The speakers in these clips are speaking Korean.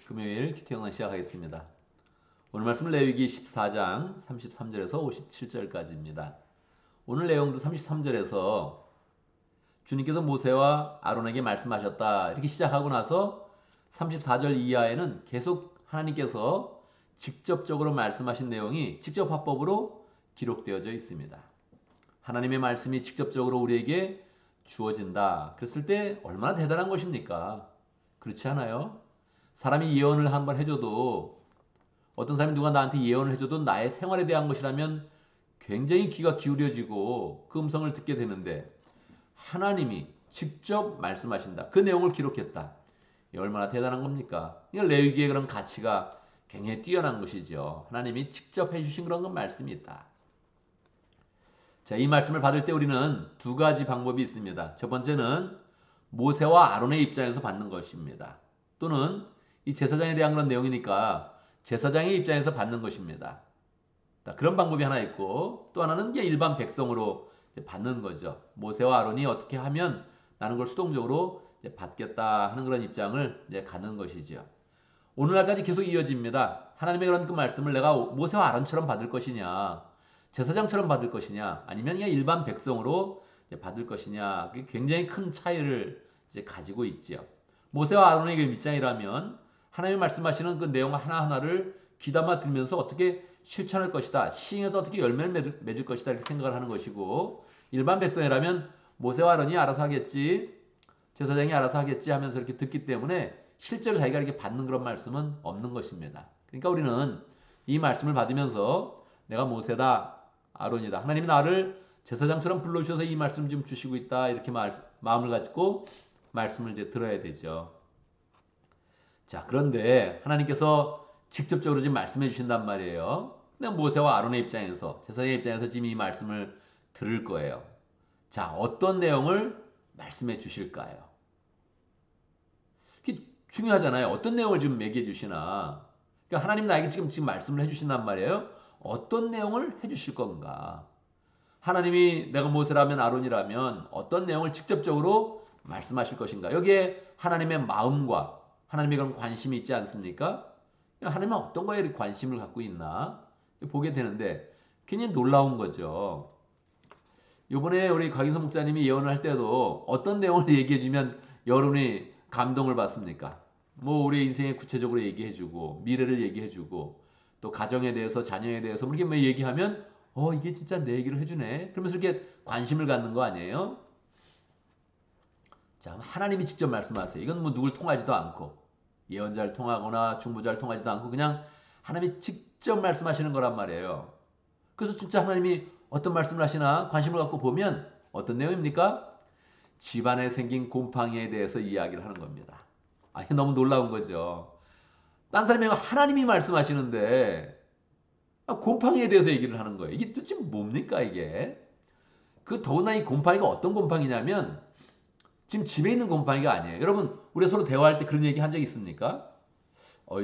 금요일 큐티 영상 시작하겠습니다. 오늘 말씀은 레위기 14장 33절에서 57절까지입니다. 오늘 내용도 33절에서 주님께서 모세와 아론에게 말씀하셨다 이렇게 시작하고 나서 34절 이하에는 계속 하나님께서 직접적으로 말씀하신 내용이 직접 화법으로 기록되어져 있습니다. 하나님의 말씀이 직접적으로 우리에게 주어진다. 그랬을 때 얼마나 대단한 것입니까? 그렇지 않아요? 사람이 예언을 한번 해줘도 어떤 사람이 누가 나한테 예언을 해줘도 나의 생활에 대한 것이라면 굉장히 귀가 기울여지고 그 음성을 듣게 되는데 하나님이 직접 말씀하신다. 그 내용을 기록했다. 이 얼마나 대단한 겁니까? 레위기의 그런 가치가 굉장히 뛰어난 것이죠. 하나님이 직접 해주신 그런 건 말씀이 있다. 자, 이 말씀을 받을 때 우리는 두 가지 방법이 있습니다. 첫 번째는 모세와 아론의 입장에서 받는 것입니다. 또는 이 제사장에 대한 그런 내용이니까 제사장의 입장에서 받는 것입니다. 그런 방법이 하나 있고 또 하나는 일반 백성으로 받는 거죠. 모세와 아론이 어떻게 하면 나는 그걸 수동적으로 받겠다 하는 그런 입장을 갖는 것이죠. 오늘날까지 계속 이어집니다. 하나님의 그런 그 말씀을 내가 모세와 아론처럼 받을 것이냐, 제사장처럼 받을 것이냐, 아니면 그냥 일반 백성으로 받을 것이냐, 그게 굉장히 큰 차이를 가지고 있죠. 모세와 아론의 그 입장이라면 하나님이 말씀하시는 그 내용 하나하나를 귀담아 들으면서 어떻게 실천할 것이다, 시행해서 어떻게 열매를 맺을 것이다 이렇게 생각을 하는 것이고, 일반 백성이라면 모세와 아론이 알아서 하겠지, 제사장이 알아서 하겠지 하면서 이렇게 듣기 때문에 실제로 자기가 이렇게 받는 그런 말씀은 없는 것입니다. 그러니까 우리는 이 말씀을 받으면서 내가 모세다, 아론이다, 하나님이 나를 제사장처럼 불러주셔서 이 말씀 좀 주시고 있다 이렇게 마음을 가지고 말씀을 이제 들어야 되죠. 자, 그런데 하나님께서 직접적으로 지금 말씀해 주신단 말이에요. 근데 모세와 아론의 입장에서, 제사장의 입장에서 지금 이 말씀을 들을 거예요. 자, 어떤 내용을 말씀해 주실까요? 그게 중요하잖아요. 어떤 내용을 지금 얘기해 주시나. 그러니까 하나님 나에게 지금 말씀을 해 주신단 말이에요. 어떤 내용을 해 주실 건가? 하나님이 내가 모세라면 아론이라면 어떤 내용을 직접적으로 말씀하실 것인가? 여기에 하나님의 마음과 하나님의 그런 관심이 있지 않습니까? 하나님은 어떤 거에 관심을 갖고 있나 보게 되는데 굉장히 놀라운 거죠. 이번에 우리 곽인성 목사님이 예언을 할 때도 어떤 내용을 얘기해 주면 여러분이 감동을 받습니까? 뭐 우리 인생에 구체적으로 얘기해 주고 미래를 얘기해 주고 또 가정에 대해서 자녀에 대해서 그렇게 뭐 얘기하면 이게 진짜 내 얘기를 해주네 그러면서 이렇게 관심을 갖는 거 아니에요? 자, 하나님이 직접 말씀하세요. 이건 뭐 누굴 통하지도 않고 예언자를 통하거나 중보자를 통하지도 않고 그냥 하나님이 직접 말씀하시는 거란 말이에요. 그래서 진짜 하나님이 어떤 말씀을 하시나 관심을 갖고 보면 어떤 내용입니까? 집안에 생긴 곰팡이에 대해서 이야기를 하는 겁니다. 이게 너무 놀라운 거죠. 딴 사람이 하나님이 말씀하시는데 곰팡이에 대해서 얘기를 하는 거예요. 이게 도대체 뭡니까 이게? 더구나 이 곰팡이가 어떤 곰팡이냐면 지금 집에 있는 곰팡이가 아니에요. 여러분, 우리 서로 대화할 때 그런 얘기 한 적 있습니까?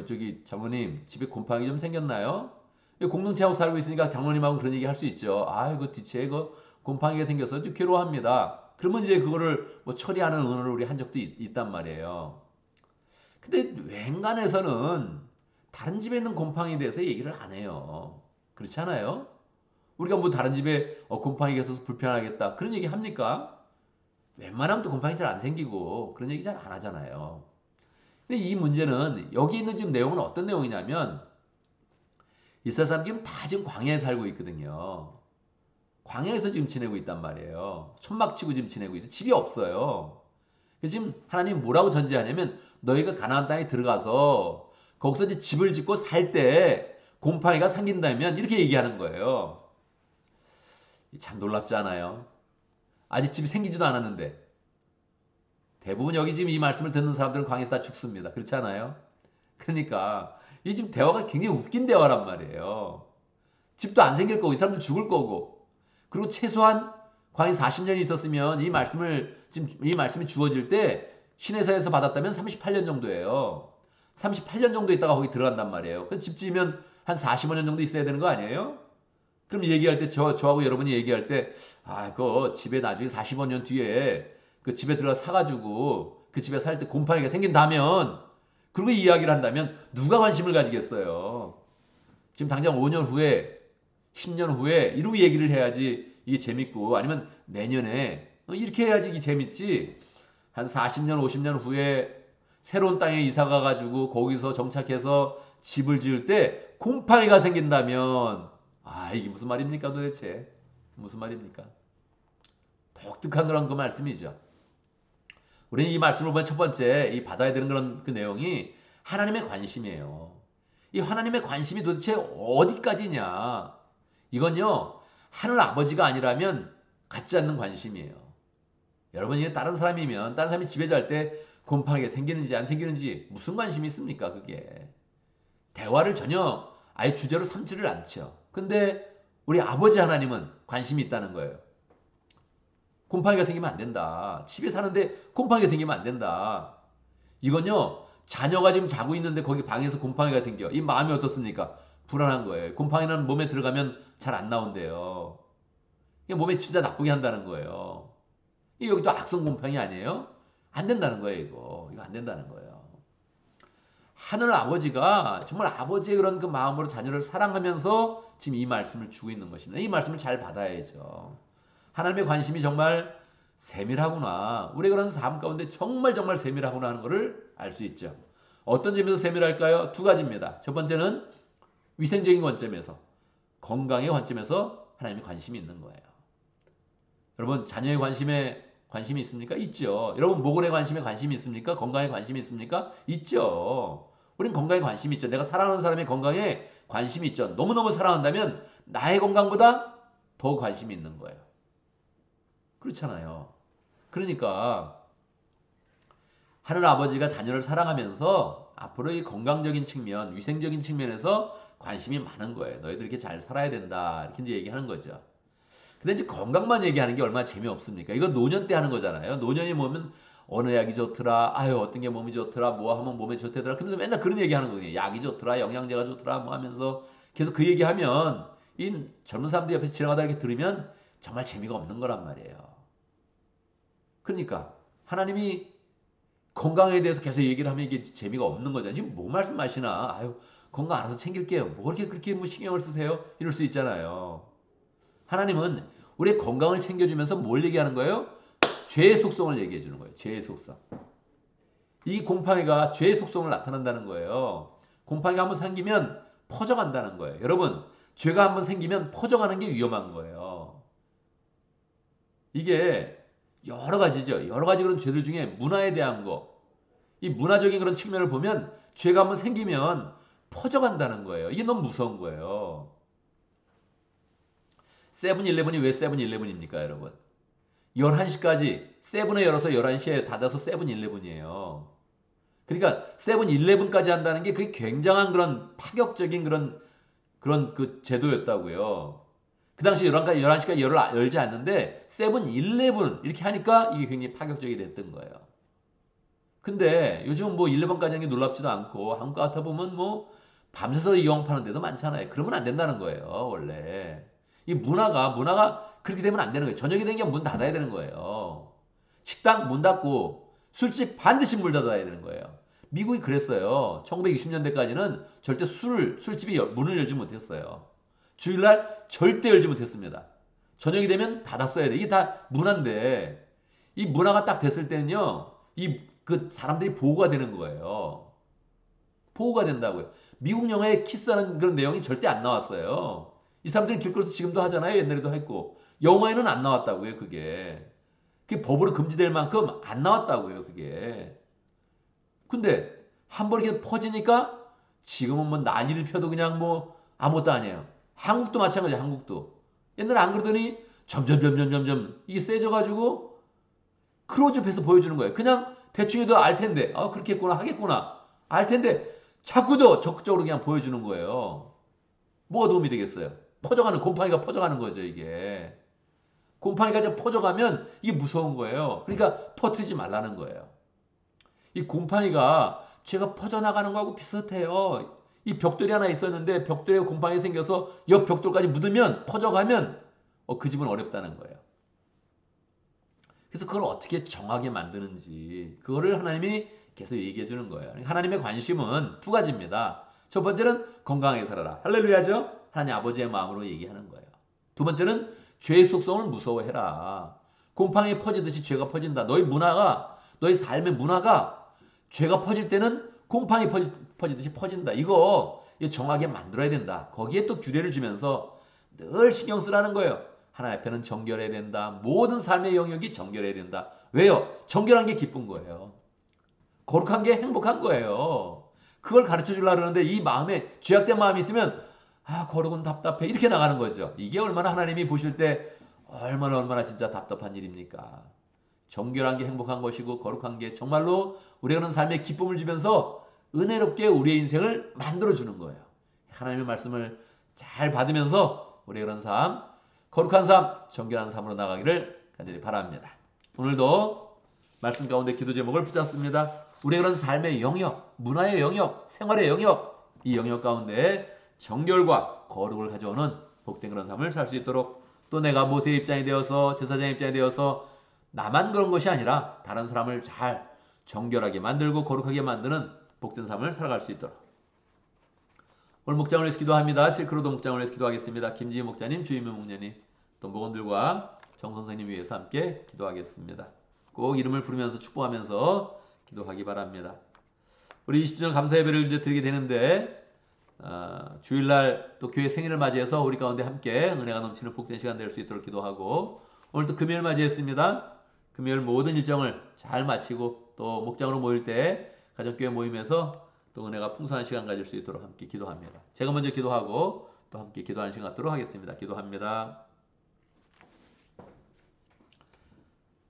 저기 장모님 집에 곰팡이 좀 생겼나요? 공동체하고 살고 있으니까 장모님하고 그런 얘기 할 수 있죠. 그 뒤치에 곰팡이가 생겨서 좀 괴로워합니다. 그러면 이제 그거를 뭐 처리하는 의논을 우리 한 적도 있단 말이에요. 근데 웬간해서는 다른 집에 있는 곰팡이에 대해서 얘기를 안 해요. 그렇지 않아요? 우리가 뭐 다른 집에 곰팡이가 있어서 불편하겠다 그런 얘기 합니까? 웬만하면 또 곰팡이 잘 안 생기고 그런 얘기 잘 안 하잖아요. 근데 이 문제는 여기 있는 지금 내용은 어떤 내용이냐면 이스라엘 사람 지금 광야에 살고 있거든요. 광야에서 지금 지내고 있단 말이에요. 천막 치고 지금 지내고 있어요. 집이 없어요. 그래서 지금 하나님 뭐라고 전제하냐면 너희가 가나안 땅에 들어가서 거기서 이제 집을 짓고 살 때 곰팡이가 생긴다면 이렇게 얘기하는 거예요. 참 놀랍지 않아요? 아직 집이 생기지도 않았는데 대부분 여기 지금 이 말씀을 듣는 사람들은 광야에서 다 죽습니다. 그렇지 않아요? 그러니까 이 지금 대화가 굉장히 웃긴 대화란 말이에요. 집도 안 생길 거고 이 사람도 죽을 거고 그리고 최소한 광야 40년이 있었으면 이 말씀이 주어질 때 시내사에서 받았다면 38년 정도예요. 38년 정도 있다가 거기 들어간단 말이에요. 그럼 집 지으면 한 45년 정도 있어야 되는 거 아니에요? 그럼 얘기할 때 저하고 여러분이 얘기할 때 그 집에 나중에 45년 뒤에 그 집에 들어가 사가지고 그 집에 살 때 곰팡이가 생긴다면 그리고 이야기를 한다면 누가 관심을 가지겠어요? 지금 당장 5년 후에 10년 후에 이러고 얘기를 해야지 이게 재밌고 아니면 내년에 이렇게 해야지 이게 재밌지. 한 40년 50년 후에 새로운 땅에 이사 가가지고 거기서 정착해서 집을 지을 때 곰팡이가 생긴다면 이게 무슨 말입니까 도대체? 무슨 말입니까? 독특한 그런 그 말씀이죠. 우리는 이 말씀을 보면 첫 번째 이 받아야 되는 그런 그 내용이 하나님의 관심이에요. 이 하나님의 관심이 도대체 어디까지냐? 이건요 하늘 아버지가 아니라면 갖지 않는 관심이에요. 여러분이 다른 사람이면 다른 사람이 집에 잘 때 곰팡이가 생기는지 안 생기는지 무슨 관심이 있습니까? 그게 대화를 전혀 아예 주제로 삼지를 않죠. 근데 우리 아버지 하나님은 관심이 있다는 거예요. 곰팡이가 생기면 안 된다. 집에 사는데 곰팡이가 생기면 안 된다. 이건요 자녀가 지금 자고 있는데 거기 방에서 곰팡이가 생겨. 이 마음이 어떻습니까? 불안한 거예요. 곰팡이는 몸에 들어가면 잘 안 나온대요. 이게 몸에 진짜 나쁘게 한다는 거예요. 여기 또 악성 곰팡이 아니에요? 안 된다는 거예요, 이거. 이거 안 된다는 거예요. 하늘 아버지가 정말 아버지의 그런 그 마음으로 자녀를 사랑하면서 지금 이 말씀을 주고 있는 것입니다. 이 말씀을 잘 받아야죠. 하나님의 관심이 정말 세밀하구나. 우리가 그런 삶 가운데 정말 세밀하구나 하는 것을 알 수 있죠. 어떤 점에서 세밀할까요? 두 가지입니다. 첫 번째는 위생적인 관점에서, 건강의 관점에서 하나님의 관심이 있는 거예요. 여러분 자녀의 관심이 있습니까? 있죠. 여러분 모근의 관심에 관심이 있습니까? 건강에 관심이 있습니까? 있죠. 우린 건강에 관심이 있죠. 내가 사랑하는 사람의 건강에 관심이 있죠. 너무너무 사랑한다면 나의 건강보다 더 관심이 있는 거예요. 그렇잖아요. 그러니까 하늘 아버지가 자녀를 사랑하면서 앞으로 이 건강적인 측면, 위생적인 측면에서 관심이 많은 거예요. 너희들 이렇게 잘 살아야 된다. 이렇게 이제 얘기하는 거죠. 근데 이제 건강만 얘기하는 게 얼마나 재미없습니까? 이거 노년 때 하는 거잖아요. 노년이 뭐면 어느 약이 좋더라. 어떤 게 몸이 좋더라. 뭐 하면 몸에 좋대더라. 그러면서 맨날 그런 얘기 하는 거예요. 약이 좋더라. 영양제가 좋더라. 뭐 하면서 계속 그 얘기하면 이 젊은 사람들 옆에 지나가다 이렇게 들으면 정말 재미가 없는 거란 말이에요. 그러니까 하나님이 건강에 대해서 계속 얘기를 하면 이게 재미가 없는 거잖아요. 지금 뭐 말씀하시나? 건강 알아서 챙길게요. 뭐 그렇게 뭐 신경을 쓰세요? 이럴 수 있잖아요. 하나님은 우리의 건강을 챙겨주면서 뭘 얘기하는 거예요? 죄의 속성을 얘기해 주는 거예요. 죄의 속성. 이 곰팡이가 죄의 속성을 나타난다는 거예요. 곰팡이가 한번 생기면 퍼져간다는 거예요. 여러분, 죄가 한번 생기면 퍼져가는 게 위험한 거예요. 이게 여러 가지죠. 여러 가지 그런 죄들 중에 문화에 대한 거. 이 문화적인 그런 측면을 보면 죄가 한번 생기면 퍼져간다는 거예요. 이게 너무 무서운 거예요. 세븐일레븐이 왜 세븐일레븐입니까, 여러분? 11시까지 세븐에 열어서 11시에 닫아서 세븐일레븐이에요. 그러니까 세븐일레븐까지 한다는 게 그게 굉장한 그런 파격적인 그런 그 제도였다고요. 그 당시 11시까지 열지 않는데 세븐일레븐 이렇게 하니까 이게 굉장히 파격적이 됐던 거예요. 근데 요즘은 뭐 11까지 하는 게 놀랍지도 않고 한국 같아 보면 뭐 밤새서 이용 파는 데도 많잖아요. 그러면 안 된다는 거예요, 원래. 이 문화가 그렇게 되면 안 되는 거예요. 저녁이 되면 문 닫아야 되는 거예요. 식당 문 닫고 술집 반드시 문 닫아야 되는 거예요. 미국이 그랬어요. 1960년대까지는 절대 술집이 문을 열지 못했어요. 주일날 절대 열지 못했습니다. 저녁이 되면 닫았어야 돼. 이게 다 문화인데 이 문화가 딱 됐을 때는요. 그 사람들이 보호가 되는 거예요. 보호가 된다고요. 미국 영화에 키스하는 그런 내용이 절대 안 나왔어요. 이 사람들이 길거리에서 지금도 하잖아요. 옛날에도 했고. 영화에는 안 나왔다고요. 그게 법으로 금지될 만큼 안 나왔다고요. 그게. 근데 한 번 이렇게 퍼지니까 지금은 뭐 난리를 펴도 그냥 뭐 아무것도 아니에요. 한국도 마찬가지예요. 한국도. 옛날에 안 그러더니 점점 이게 세져가지고 클로즈업해서 보여주는 거예요. 그냥 대충 해도 알 텐데 그렇게 했구나 하겠구나 알 텐데 자꾸 더 적극적으로 그냥 보여주는 거예요. 뭐가 도움이 되겠어요? 곰팡이가 퍼져가는 거죠. 이게 곰팡이가 이제 퍼져가면 이게 무서운 거예요. 그러니까 퍼뜨리지 말라는 거예요. 이 곰팡이가 죄가 퍼져나가는 거하고 비슷해요. 이 벽돌이 하나 있었는데 벽돌에 곰팡이 생겨서 옆 벽돌까지 묻으면 퍼져가면 그 집은 어렵다는 거예요. 그래서 그걸 어떻게 정하게 만드는지 그거를 하나님이 계속 얘기해 주는 거예요. 하나님의 관심은 두 가지입니다. 첫 번째는 건강하게 살아라. 할렐루야죠? 하나님 아버지의 마음으로 얘기하는 거예요. 두 번째는 죄의 속성을 무서워해라. 곰팡이 퍼지듯이 죄가 퍼진다. 너희 문화가, 너희 삶의 문화가 죄가 퍼질 때는 곰팡이 퍼지듯이 퍼진다. 이거 정하게 만들어야 된다. 거기에 또 규례를 주면서 늘 신경 쓰라는 거예요. 하나님 앞에는 정결해야 된다. 모든 삶의 영역이 정결해야 된다. 왜요? 정결한 게 기쁜 거예요. 거룩한 게 행복한 거예요. 그걸 가르쳐 주려고 그러는데 이 마음에 죄악된 마음이 있으면 거룩은 답답해 이렇게 나가는 거죠. 이게 얼마나 하나님이 보실 때 얼마나 진짜 답답한 일입니까? 정결한 게 행복한 것이고 거룩한 게 정말로 우리가 그런 삶에 기쁨을 주면서 은혜롭게 우리의 인생을 만들어주는 거예요. 하나님의 말씀을 잘 받으면서 우리의 그런 삶, 거룩한 삶, 정결한 삶으로 나가기를 간절히 바랍니다. 오늘도 말씀 가운데 기도 제목을 붙잡습니다. 우리의 그런 삶의 영역, 문화의 영역, 생활의 영역, 이 영역 가운데 정결과 거룩을 가져오는 복된 그런 삶을 살 수 있도록 또 내가 모세의 입장이 되어서 제사장의 입장이 되어서 나만 그런 것이 아니라 다른 사람을 잘 정결하게 만들고 거룩하게 만드는 복된 삶을 살아갈 수 있도록 오늘 목장을 위해서 기도합니다. 실크로드 목장을 위해서 기도하겠습니다. 김지희 목자님, 주임의 목자님, 또 목원들과 정 선생님 위해서 함께 기도하겠습니다. 꼭 이름을 부르면서 축복하면서 기도하기 바랍니다. 우리 20주년 감사 예배를 이제 드리게 되는데 주일날 또 교회 생일을 맞이해서 우리 가운데 함께 은혜가 넘치는 복된 시간 될 수 있도록 기도하고 오늘 또 금요일 맞이했습니다. 금요일 모든 일정을 잘 마치고 또 목장으로 모일 때 가정교회 모임에서 또 은혜가 풍성한 시간 가질 수 있도록 함께 기도합니다. 제가 먼저 기도하고 또 함께 기도하는 시간 갖도록 하겠습니다. 기도합니다.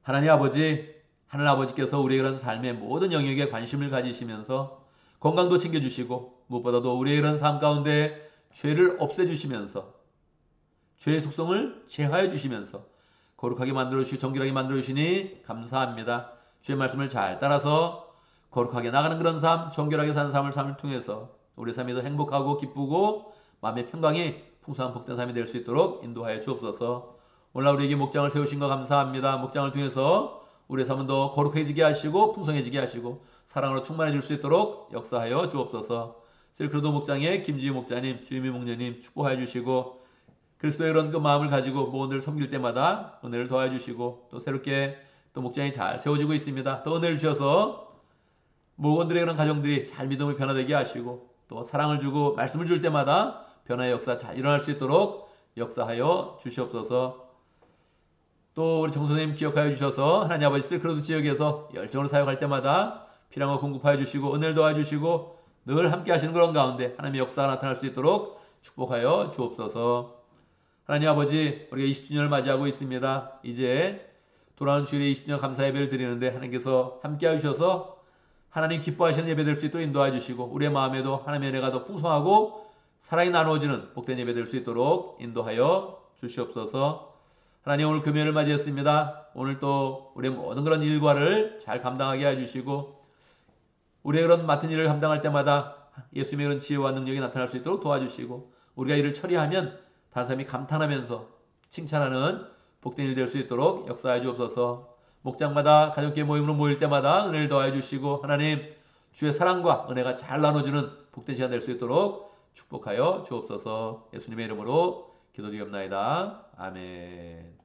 하나님 아버지, 하늘 아버지께서 우리의 그런 삶의 모든 영역에 관심을 가지시면서 건강도 챙겨주시고 무엇보다도 우리의 이런 삶 가운데 죄를 없애주시면서 죄의 속성을 제하여 주시면서 거룩하게 만들어주시고 정결하게 만들어주시니 감사합니다. 주의 말씀을 잘 따라서 거룩하게 나가는 그런 삶, 정결하게 사는 삶을 통해서 우리 삶이 더 행복하고 기쁘고 마음의 평강이 풍성한 복된 삶이 될 수 있도록 인도하여 주옵소서. 오늘 우리에게 목장을 세우신 거 감사합니다. 목장을 통해서 우리의 삶은 더 거룩해지게 하시고 풍성해지게 하시고 사랑으로 충만해질 수 있도록 역사하여 주옵소서. 실크로드 목장의 김지희 목자님, 주임희 목녀님 축복하여 주시고 그리스도의 이런 그 마음을 가지고 모원들 섬길 때마다 은혜를 더하여 주시고 또 새롭게 또 목장이 잘 세워지고 있습니다. 또 은혜를 주셔서 모원들의 그런 가정들이 잘 믿음을 변화되게 하시고 또 사랑을 주고 말씀을 줄 때마다 변화의 역사 잘 일어날 수 있도록 역사하여 주시옵소서. 또 우리 정 선생님 기억하여 주셔서 하나님 아버지 실크로드 지역에서 열정으로 사역할 때마다 필요한 거 공급하여 주시고 은혜를 도와 주시고 늘 함께 하시는 그런 가운데 하나님의 역사가 나타날 수 있도록 축복하여 주옵소서. 하나님 아버지, 우리가 20주년을 맞이하고 있습니다. 이제 돌아오는 주일에 20주년 감사 예배를 드리는데 하나님께서 함께 해주셔서 하나님 기뻐하시는 예배 될 수 있도록 인도해 주시고 우리의 마음에도 하나님의 은혜가 더 풍성하고 사랑이 나누어지는 복된 예배 될 수 있도록 인도하여 주시옵소서. 하나님 오늘 금요일을 맞이했습니다. 오늘 또 우리의 모든 그런 일과를 잘 감당하게 해주시고 우리의 그런 맡은 일을 감당할 때마다 예수님의 그런 지혜와 능력이 나타날 수 있도록 도와주시고 우리가 일을 처리하면 다른 사람이 감탄하면서 칭찬하는 복된 일 될 수 있도록 역사해 주옵소서. 목장마다 가족끼리 모임으로 모일 때마다 은혜를 더해 주시고 하나님 주의 사랑과 은혜가 잘 나눠주는 복된 시간 될 수 있도록 축복하여 주옵소서. 예수님의 이름으로 기도드리옵나이다. 아멘.